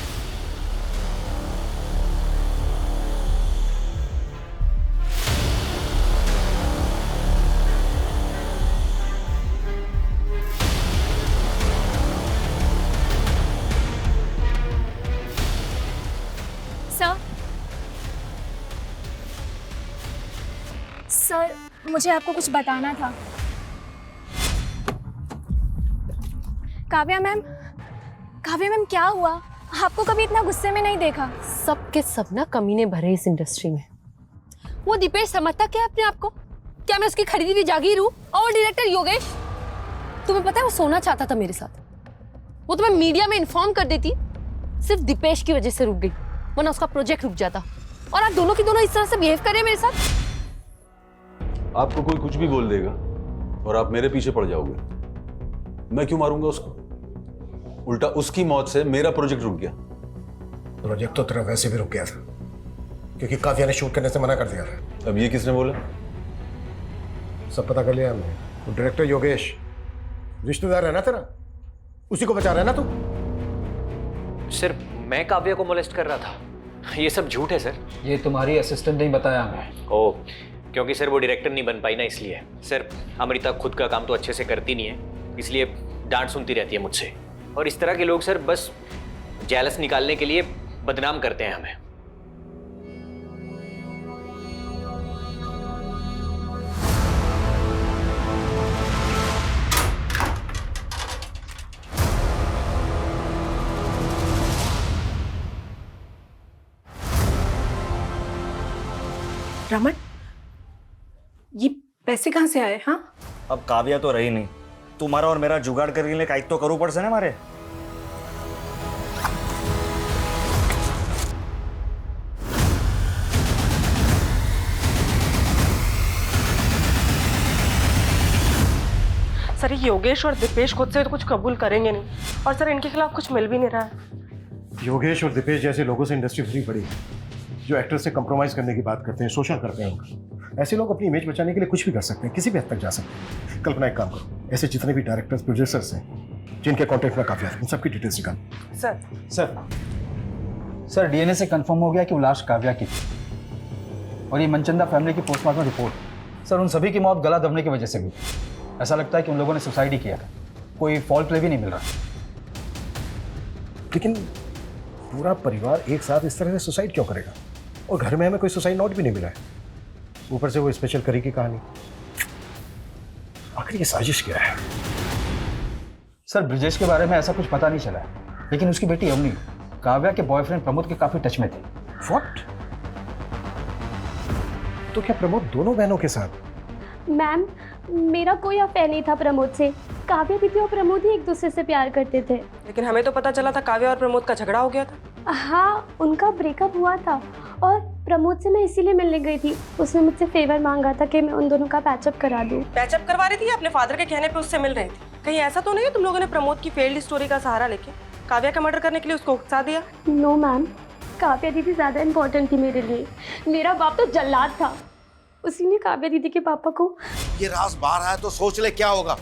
सर, मुझे आपको कुछ बताना था। काव्या मैम क्या हुआ? आपको कभी इतना गुस्से में नहीं देखा। सब के सब ना कमीने भरे इस इंडस्ट्री में। वो दीपेश समझता क्या अपने आप को? क्या मैं उसकी खरीदी हुई जागीर हूँ? और डायरेक्टर योगेश, तुम्हें पता है वो सोना चाहता था मेरे साथ। वो तुम्हें मीडिया में इन्फॉर्म कर देती, सिर्फ दीपेश की वजह से रुक गई, वरना उसका प्रोजेक्ट रुक जाता। और आप दोनों की दोनों इस तरह से बिहेव कर रहे हैं मेरे साथ। आपको कोई कुछ भी बोल देगा और आप मेरे पीछे पड़ जाओगे। मैं क्यों मारूंगा उसको? उल्टा उसकी मौत से मेरा प्रोजेक्ट रुक गया। प्रोजेक्ट तो तेरा वैसे भी रुक गया था क्योंकि काव्या ने शूट करने से मना कर दिया था। अब ये किसने बोला? सब पता कर लिया हमने। वो डायरेक्टर योगेश रिश्तेदार है ना तेरा, उसी को बचा रहा है ना तू? सर मैं काव्या को मोलेस्ट कर रहा था, ये सब झूठ है सर। ये तुम्हारी असिस्टेंट नहीं बताया हमें। ओह, क्योंकि सर वो डायरेक्टर नहीं बन पाई ना, इसलिए। सर अमृता खुद का काम तो अच्छे से करती नहीं है, इसलिए डांट सुनती रहती है मुझसे। और इस तरह के लोग सर बस जेलस निकालने के लिए बदनाम करते हैं हमें। रमन, ये पैसे कहाँ से आए? हाँ, अब काव्या तो रही नहीं, तुम्हारा और मेरा जुगाड़ करने के लिए काइक तो करूँ पड़से ना हमारे। सर ये योगेश और दीपेश खुद से तो कुछ कबूल करेंगे नहीं, और सर इनके खिलाफ कुछ मिल भी नहीं रहा है। योगेश और दीपेश जैसे लोगों से इंडस्ट्री भरी पड़ी है, जो एक्टर से कंप्रोमाइज करने की बात करते हैं, शोषण करते हैं उनका। ऐसे लोग अपनी इमेज बचाने के लिए कुछ भी कर सकते हैं, किसी भी हद तक जा सकते हैं। कल्पना एक काम करो, ऐसे जितने भी डायरेक्टर्स प्रोड्यूसर्स हैं जिनके कॉन्टेक्ट में काव्या है, उन सबकी डिटेल्स निकालो। सर डीएनए से कंफर्म हो गया कि वो लाश काव्या की थी। और ये मनचंदा फैमिली की पोस्टमार्टम रिपोर्ट, सर उन सभी की मौत गला दबने की वजह से हुई। ऐसा लगता है कि उन लोगों ने सुसाइड ही किया था, कोई फॉल्ट प्ले भी नहीं मिल रहा। लेकिन पूरा परिवार एक साथ इस तरह से सुसाइड क्यों करेगा? और घर में हमें कोई सुसाइड नोट भी नहीं मिला है, ऊपर से वो स्पेशल करी की कहानी। आखिर ये साजिश क्या है? सर ब्रिजेश के बारे में ऐसा कुछ पता नहीं चला है, लेकिन उसकी बेटी अवनी काव्या के बॉयफ्रेंड प्रमोद के काफी टच में थी। व्हाट? तो क्या प्रमोद दोनों बहनों के साथ? मैम, मेरा कोई अफेयर नहीं था प्रमोद से। काव्या दीदी और प्रमोद ही एक दूसरे से प्यार करते थे। लेकिन हमें तो पता चला था काव्या और प्रमोद का झगड़ा हो गया था। हाँ, उनका ब्रेकअप हुआ था और प्रमोद से मैं इसीलिए मिलने गई थी। उसने मुझसे फेवर मांगा था कि मैं उन दोनों का पैचअप करा दूं। पैचअप करवा रही थी या अपने फादर के कहने पे उससे मिल रही थी? कहीं ऐसा तो नहीं है तुम लोगों ने प्रमोद की फेल्ड स्टोरी का सहारा लेके काव्या का मर्डर करने के लिए उसको उकसा दिया? नो मैम, काव्या दीदी ज़्यादा इम्पोर्टेंट थी मेरे लिए। मेरा बाप तो जल्लाद था, उसी ने काव्या दीदी के पापा को। ये राज बाहर आया तो सोच ले क्या होगा।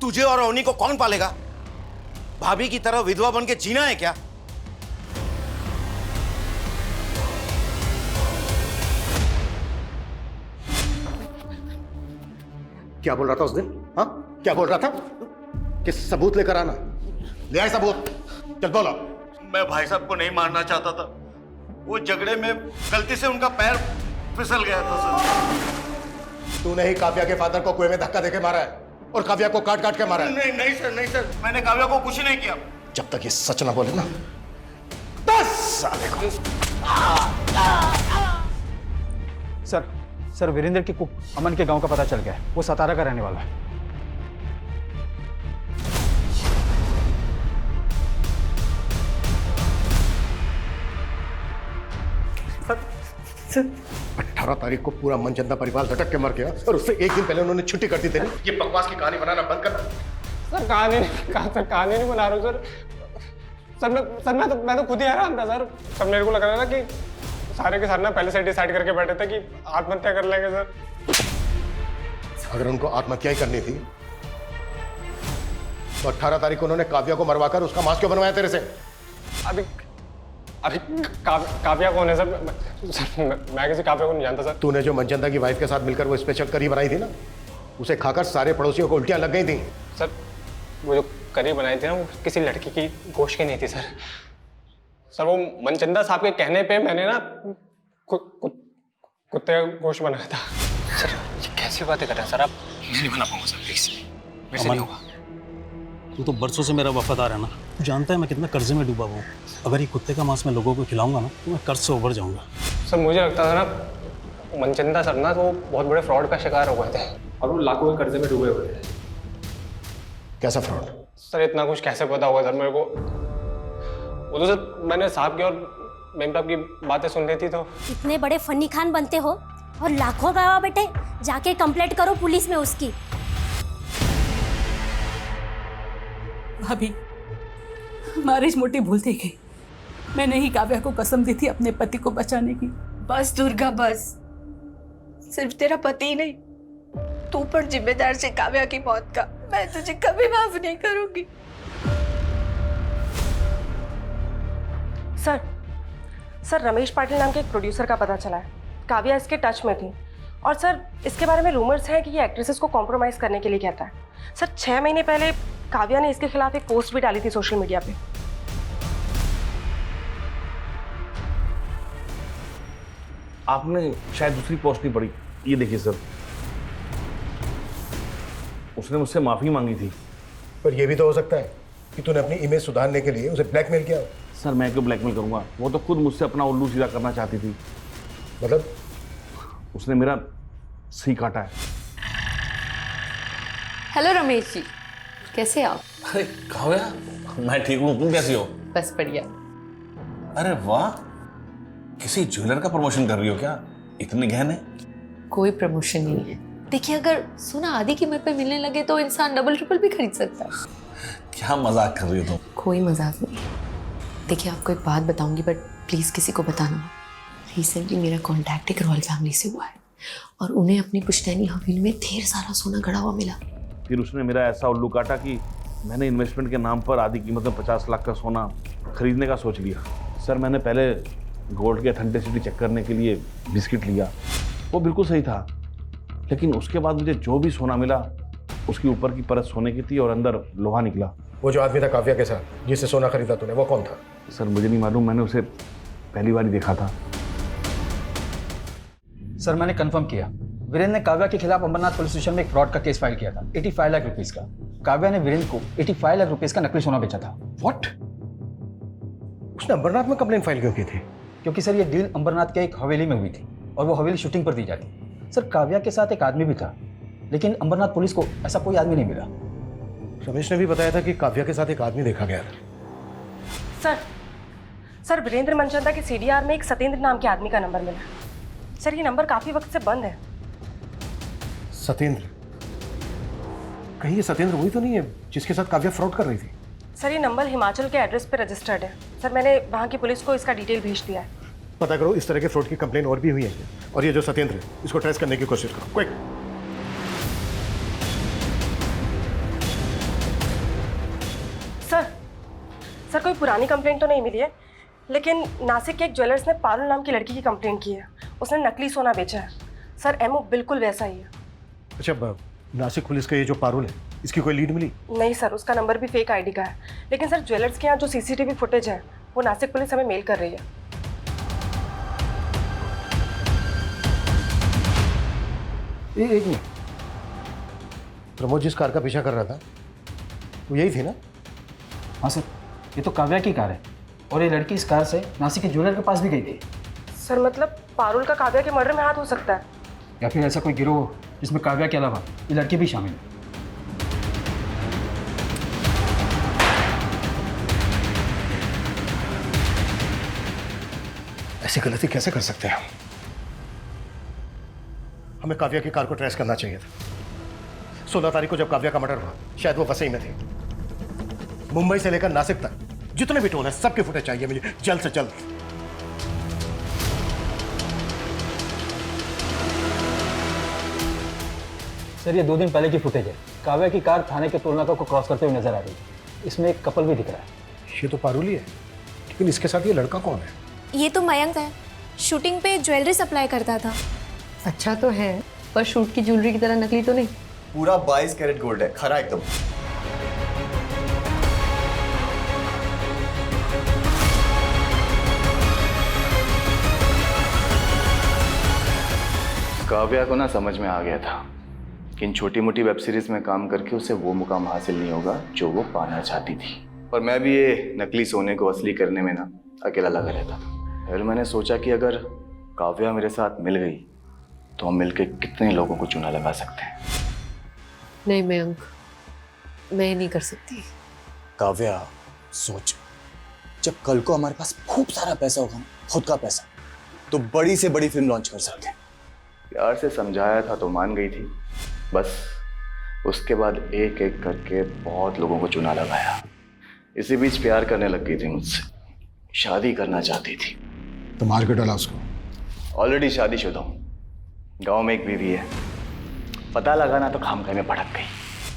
तुझे और अवनी को कौन पालेगा? भाभी की तरह विधवा बन के जीना है क्या? क्या बोल रहा था उस दिन? हाँ, क्या बोल रहा था? कि सबूत लेकर आना। ले आए सबूत, चल बोलो। मैं भाई साहब को नहीं मारना चाहता था, वो झगड़े में गलती से उनका पैर फिसल गया था सर। तूने ही काव्या के फादर को कुएं में धक्का देके मारा है और काव्या को काट काट के मारा है। नहीं नहीं सर, नहीं सर, मैंने काव्या को कुछ नहीं किया। जब तक ये सच ना बोले ना, 10 साल को। सर वीरेंद्र की कुक अमन के गांव का पता चल गया है, वो सतारा का रहने वाला है। सर 18 तारीख को पूरा मनचंदा परिवार लटक के मर गया और उससे एक दिन पहले उन्होंने छुट्टी कर दी थी। ये बकवास की कहानी बनाना बंद कर। सर कहानी नहीं बना रहा हूँ सर। मैं तो खुद ही हैरान था सर। सर मेरे को लग रहा था कि सारे के सारे ना पहले से डिसाइड करके बैठे थे कि आत्महत्या कर लेंगे सर। अगर उनको आत्महत्या ही करनी थी तो 18 तारीख को उन्होंने काव्या को मरवाकर उसका मांस क्यों बनवाया तेरे से? अभी काव्या कौन है सर? मैं किसी काव्या को नहीं जानता सर। तूने जो मनचंदा की वाइफ के साथ मिलकर वो स्पेशल करी बनाई थी ना, उसे खाकर सारे पड़ोसियों को उल्टियां लग गई थी। सर वो जो करी बनाई थी ना, वो किसी लड़की की गोश्त की नहीं थी सर। सर वो मनचंदा साहब के कहने पे मैंने ना कुत्ते का गोश्त बनाया था। सर ये कैसी बातें कर रहे हैं सर आप? मैं नहीं बना पाऊंगा सर, प्लीज मेरे से नहीं होगा। तू तो बरसों से मेरा वफादार है ना, तू जानता है मैं कितना कर्जे में डूबा हुआ हूँ। अगर ये कुत्ते का मांस मैं लोगों को खिलाऊंगा ना तो मैं कर्ज से उभर जाऊंगा। सर मुझे लगता था ना मनचंदा सर ना तो बहुत बड़े फ्रॉड का शिकार हो गए थे और वो लाखों के कर्जे में डूबे हुए थे। कैसा फ्रॉड? सर इतना कुछ कैसे पता होगा सर मेरे को? वो तो सर मैंने साहब के और मैम तो आपकी बातें सुन रही थी तो इतने बड़े फनी खान बनते हो और लाखों गवाह बेटे, जाके कंप्लेंट करो पुलिस में उसकी। भाभी, मारिश मोटी भूल थी गई। मैंने ही काव्या को कसम दी थी अपने पति को बचाने की। बस दुर्गा बस, सिर्फ तेरा पति ही नहीं, तू पर जिम्मेदार से काव्या की मौत का। मैं तुझे कभी माफ नहीं करूंगी। सर रमेश पाटिल नाम के एक प्रोड्यूसर का पता चला है, काव्या इसके टच में थी। और सर इसके बारे में रूमर्स हैं कि ये एक्ट्रेसेस को कॉम्प्रोमाइज़ करने के लिए कहता है। सर 6 महीने पहले काव्या ने इसके खिलाफ एक पोस्ट भी डाली थी सोशल मीडिया पे। आपने शायद दूसरी पोस्ट नहीं पढ़ी। ये देखिए सर, उसने मुझसे माफी मांगी थी। पर यह भी तो हो सकता है कि तूने अपनी इमेज सुधारने के लिए उसे ब्लैकमेल किया। सर मैं क्यों ब्लैकमेल करूंगा, वो तो खुद मुझसे अपना उल्लू सीधा करना चाहती थी। मतलब? उसने मेरा सी काटा है। हेलो रमेश जी, कैसे आप? अरे काव्या, मैं ठीक हूँ, तुम कैसी हो? बस बढ़िया। अरे वाह, किसी ज्वेलर का प्रमोशन कर रही हो क्या? इतने गहने? कोई प्रमोशन नहीं है। देखिए, अगर सोना आधी कीमत पे मिलने लगे तो इंसान डबल ट्रिपल भी खरीद सकता है। क्या मजाक कर रही हो तुम? कोई मजाक नहीं। देखिए, आपको एक बात बताऊंगी, बट प्लीज किसी को बताना मत। रिसेंटली मेरा कॉन्टैक्ट एक रॉयल फैमिली से हुआ है और उन्हें अपनी पुश्तैनी हवेली में ढेर सारा सोना गड़ा हुआ मिला। फिर उसने मेरा ऐसा उल्लू काटा कि मैंने इन्वेस्टमेंट के नाम पर आधी कीमत में 50 लाख का सोना खरीदने का सोच लिया। सर मैंने पहले गोल्ड के अथेंटिसिटी चेक करने के लिए बिस्किट लिया, वो बिल्कुल सही था, लेकिन उसके बाद मुझे जो भी सोना मिला उसकी ऊपर की परत सोने की थी और अंदर लोहा निकला। वो जो आदमी था काव्या के साथ जिससे सोना खरीदा तूने, वो कौन था? सर मुझे नहीं मालूम, मैंने उसे पहली बार ही देखा था। सर मैंने कंफर्म किया, वीरेंद्र ने काव्या के खिलाफ अंबरनाथ पुलिस स्टेशन में एक फ्रॉड का केस फाइल किया था 85 लाख रुपीस का। काव्या ने वीरेंद्र को 85 लाख रुपीस का नकली सोना बेचा था। व्हाट? उसने अंबरनाथ में कंप्लेंट फाइल क्यों की थी? क्योंकि सर ये डील अंबरनाथ के एक हवेली में हुई थी और वो हवेली शूटिंग पर दी जाती। सर काव्या के साथ एक आदमी भी था, लेकिन अंबरनाथ पुलिस को ऐसा कोई आदमी नहीं मिला। रमेश ने भी बताया था कि काव्या के साथ एक आदमी देखा गया था। सर वीरेंद्र मनचंदा के सीडीआर में एक सत्येंद्र नाम के आदमी का नंबर मिला। सर ये नंबर काफी वक्त से बंद है। सत्येंद्र? कहीं ये सत्येंद्र वही तो नहीं है जिसके साथ काव्या फ्रॉड कर रही थी? सर ये नंबर हिमाचल के एड्रेस पे रजिस्टर्ड है। सर मैंने वहाँ की पुलिस को इसका डिटेल भेज दिया है। पता करो इस तरह के फ्रॉड की कंप्लेन और भी हुई है, और ये जो सत्येंद्र है इसको ट्रेस करने की कोशिश करो, क्विक। सर कोई पुरानी कंप्लेंट तो नहीं मिली है, लेकिन नासिक के एक ज्वेलर्स ने पारुल नाम की लड़की की कंप्लेंट की है। उसने नकली सोना बेचा है। सर एमओ बिल्कुल वैसा ही है। अच्छा, नासिक पुलिस का ये जो पारुल है, इसकी कोई लीड मिली? नहीं सर, उसका नंबर भी फेक आईडी का है। लेकिन सर ज्वेलर्स के यहाँ जो सीसीटीवी फुटेज है वो नासिक पुलिस हमें मेल कर रही है। एक मिनट, प्रमोद जिस कार का पीछा कर रहा था वो यही थी ना? हाँ सर, ये तो काव्या की कार है और ये लड़की इस कार से नासिक के ज्वेलर के पास भी गई थी। सर मतलब पारुल का काव्या के मर्डर में हाथ हो सकता है, या फिर ऐसा कोई गिरोह जिसमें काव्या के अलावा ये लड़की भी शामिल है। ऐसी गलती कैसे कर सकते हैं? हमें काव्या की कार को ट्रेस करना चाहिए था। 16 तारीख को जब काव्या का मर्डर हुआ शायद वो वसई में थी। मुंबई से लेकर नासिक तक जितने भी टोल हैं सबके फुटेज चाहिए मुझे जल्द से जल्द। सर ये 2 दिन पहले की फुटेज है। काव्या की कार थाने के टोल नाका को क्रॉस करते हुए नजर आ रही है। इसमें एक कपल भी दिख रहा है। ये तो पारुल ही है, लेकिन इसके साथ ये लड़का कौन है? ये तो मयंक है, शूटिंग पे ज्वेलरी सप्लाई करता था। अच्छा तो है, पर शूट की ज्वेलरी की तरह नकली तो नहीं। पूरा 22 कैरेट गोल्ड है, खरा एकदम। काव्या को ना समझ में आ गया था कि इन छोटी मोटी वेब सीरीज में काम करके उसे वो मुकाम हासिल नहीं होगा जो वो पाना चाहती थी। और मैं भी ये नकली सोने को असली करने में ना अकेला लगा रहता था। फिर मैंने सोचा कि अगर काव्या मेरे साथ मिल गई तो हम मिलकर कितने लोगों को चूना लगा सकते हैं। नहीं मयंक, मैं नहीं कर सकती। काव्या सोच, जब कल को हमारे पास खूब सारा पैसा होगा ना, खुद का पैसा, तो बड़ी से बड़ी फिल्म लॉन्च कर सकते हैं। प्यार से समझाया था तो मान गई थी, बस उसके बाद एक एक करके बहुत लोगों को चुना लगाया। इसी बीच प्यार करने लग गई थी मुझसे, शादी करना चाहती थी। तो मार के डाला उसको? ऑलरेडी शादीशुदा हूँ, गांव में एक बीवी है, पता लगा ना तो खामखा में भड़क गई।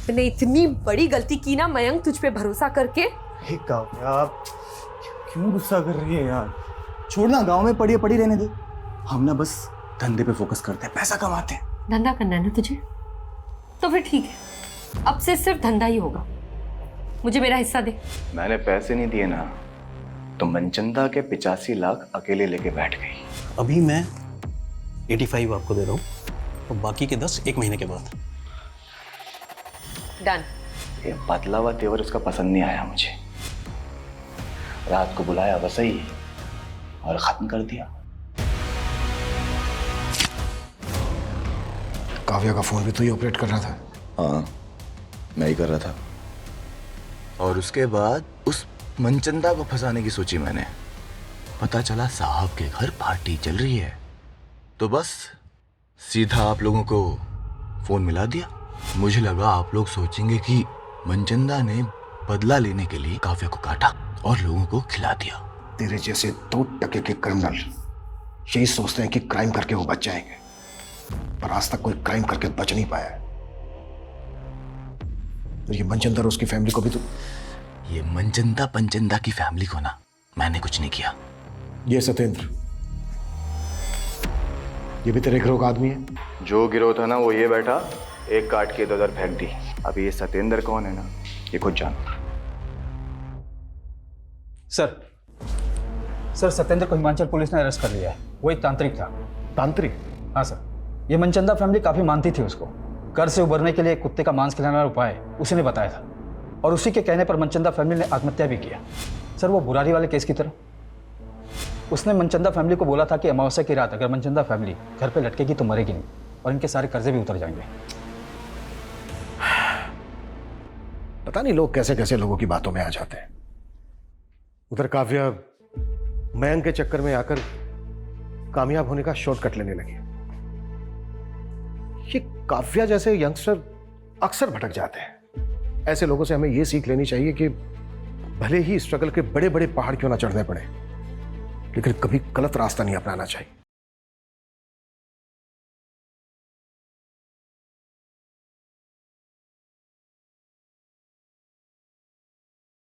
तूने इतनी बड़ी गलती की ना मयंक, तुझ पे भरोसा करके। काव्या, क्यों गुस्सा कर रही है यार? छोड़ना, गांव में पड़ी रहने दे। हम ना बस धंधे पे फोकस करते हैं, पैसा कमाते हैं। धंधा करना है ना तुझे, तो फिर ठीक है, अब से सिर्फ धंधा ही होगा। मुझे मेरा हिस्सा दे। मैंने पैसे नहीं दिए ना तो मनचंदा के 85 लाख अकेले लेके बैठ गई। अभी मैं 85 आपको दे रहा हूँ और बाकी के 10 एक महीने के बाद। डन। ये बदला हुआ तेवर उसका पसंद नहीं आया मुझे। रात को बुलाया वसई और खत्म कर दिया। काव्या का फोन भी तो ही ऑपरेट कर रहा था? हाँ, मैं ही कर रहा था। और उसके बाद उस मनचंदा को फंसाने की सोची मैंने। पता चला साहब के घर पार्टी चल रही है, तो बस सीधा आप लोगों को फोन मिला दिया। मुझे लगा आप लोग सोचेंगे कि मनचंदा ने बदला लेने के लिए काव्या को काटा और लोगों को खिला दिया। तेरे जैसे 2% के क्रिमिनल यही सोचते हैं कि क्राइम करके वो बच जाएंगे, पर आज तक कोई क्राइम करके बच नहीं पाया है। तो ये मनचंदा और उसकी फैमिली को भी तो... ये मनचंदा पंचंदा की फैमिली को ना मैंने कुछ नहीं किया। ये सत्येंद्र, ये भी तेरे गिरोह का आदमी है? जो गिरोह था ना वो ये बैठा, एक काट के इधर फेंक दी। अभी ये सत्येंद्र कौन है ना, ये खुद जानता। सर सत्येंद्र को हिमाचल पुलिस ने अरेस्ट कर लिया है। वो एक तांत्रिक था। तांत्रिक? हाँ सर, ये मनचंदा फैमिली काफी मानती थी उसको। कर्ज से उबरने के लिए कुत्ते का मांस खिलाने वाला उपाय उसी ने बताया था, और उसी के कहने पर मनचंदा फैमिली ने आत्महत्या भी किया। सर वो बुरारी वाले केस की तरह। उसने मनचंदा फैमिली को बोला था कि अमावस्या की रात अगर मनचंदा फैमिली घर पे लटकेगी तो मरेगी नहीं, और इनके सारे कर्जे भी उतर जाएंगे। पता नहीं लोग कैसे कैसे लोगों की बातों में आ जाते हैं। उधर काव्या मयंक के चक्कर में आकर कामयाब होने का शॉर्टकट लेने लगी। ये काव्या जैसे यंगस्टर अक्सर भटक जाते हैं। ऐसे लोगों से हमें यह सीख लेनी चाहिए कि भले ही स्ट्रगल के बड़े बड़े पहाड़ क्यों ना चढ़ने पड़े, लेकिन कभी गलत रास्ता नहीं अपनाना चाहिए।